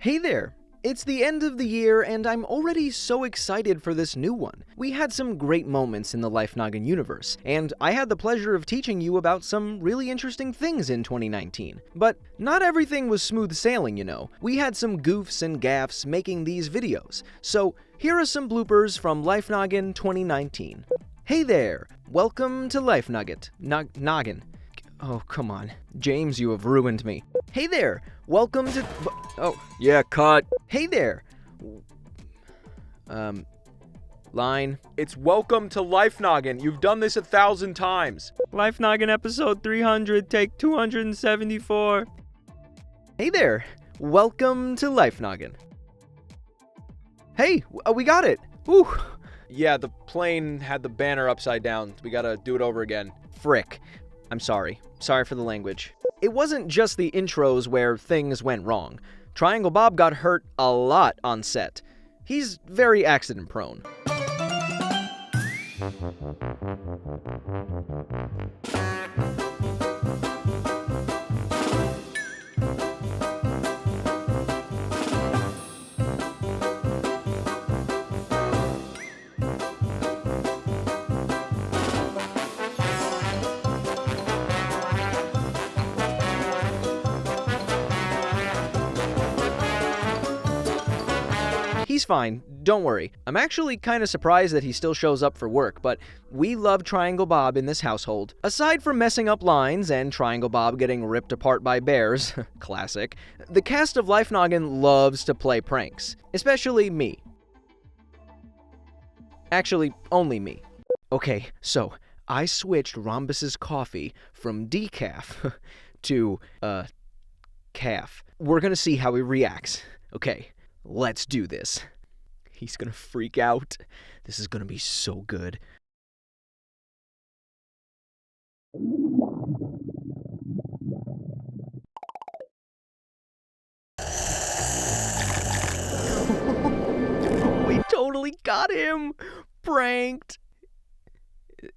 Hey there! It's the end of the year and I'm already so excited for this new one. We had some great moments in the Life Noggin universe, and I had the pleasure of teaching you about some really interesting things in 2019. But not everything was smooth sailing, you know. We had some goofs and gaffes making these videos. So here are some bloopers from Life Noggin 2019. Hey there! Welcome to Life Nugget. Noggin. Oh, come on. James, you have ruined me. Hey there! Welcome to... Oh, yeah, cut. Hey there! Line. It's welcome to Life Noggin. You've done this 1,000 times. Life Noggin episode 300, take 274. Hey there! Welcome to Life Noggin. Hey, we got it! Woo! Yeah, the plane had the banner upside down. We gotta do it over again. Frick. I'm sorry. Sorry for the language. It wasn't just the intros where things went wrong. Triangle Bob got hurt a lot on set. He's very accident prone. He's fine, don't worry. I'm actually kinda surprised that he still shows up for work, but we love Triangle Bob in this household. Aside from messing up lines and Triangle Bob getting ripped apart by bears, classic, the cast of Life Noggin loves to play pranks. Especially me. Actually, only me. Okay, so I switched Rhombus's coffee from decaf to, calf. We're gonna see how he reacts. Okay. Let's do this. He's gonna freak out. This is gonna be so good. We totally got him! Pranked!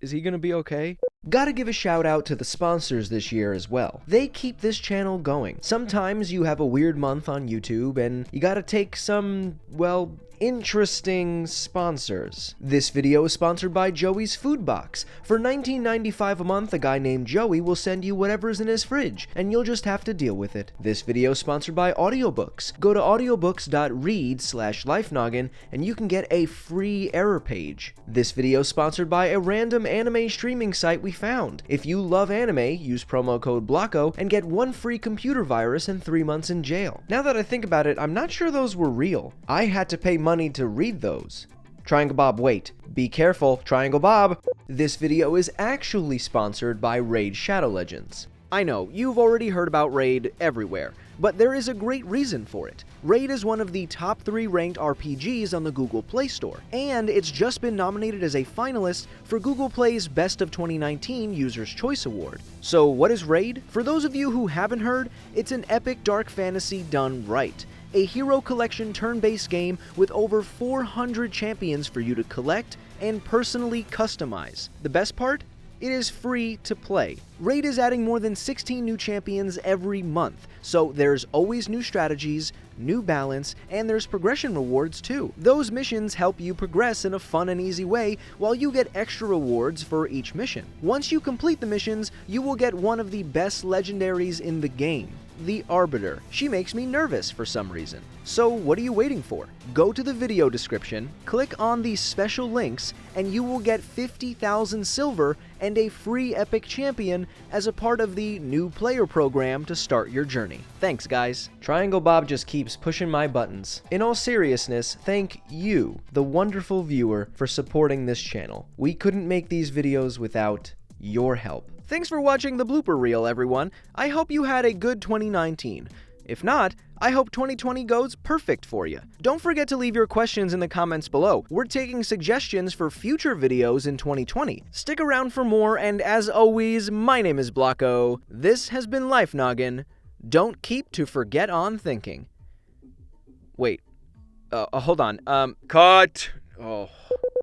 Is he gonna be okay? Gotta give a shout out to the sponsors this year as well. They keep this channel going. Sometimes you have a weird month on YouTube and you gotta take some, well, interesting sponsors. This video is sponsored by Joey's Food Box. For $19.95 a month, a guy named Joey will send you whatever's in his fridge, and you'll just have to deal with it. This video is sponsored by audiobooks. Go to audiobooks.read/lifenoggin and you can get a free error page. This video is sponsored by a random anime streaming site we found. If you love anime, use promo code BLOCKO and get 1 free computer virus and 3 months in jail. Now that I think about it, I'm not sure those were real. I had to pay money to read those. Triangle Bob, wait. Be careful, Triangle Bob. This video is actually sponsored by Raid Shadow Legends. I know, you've already heard about Raid everywhere, but there is a great reason for it. Raid is one of the top 3 ranked RPGs on the Google Play Store, and it's just been nominated as a finalist for Google Play's Best of 2019 User's Choice Award. So what is Raid? For those of you who haven't heard, it's an epic dark fantasy done right. A hero collection turn-based game with over 400 champions for you to collect and personally customize. The best part? It is free to play. Raid is adding more than 16 new champions every month, so there's always new strategies, new balance, and there's progression rewards too. Those missions help you progress in a fun and easy way, while you get extra rewards for each mission. Once you complete the missions, you will get one of the best legendaries in the game, the Arbiter. She makes me nervous for some reason. So what are you waiting for? Go to the video description, click on these special links, and you will get 50,000 silver and a free epic champion as a part of the new player program to start your journey. Thanks, guys. Triangle Bob just keeps pushing my buttons. In all seriousness, thank you, the wonderful viewer, for supporting this channel. We couldn't make these videos without your help. Thanks for watching the blooper reel, everyone. I hope you had a good 2019. If not, I hope 2020 goes perfect for you. Don't forget to leave your questions in the comments below. We're taking suggestions for future videos in 2020. Stick around for more, and as always, my name is Blocko. This has been Life Noggin. Don't keep to forget on thinking. Wait. Hold on. Cut! Oh.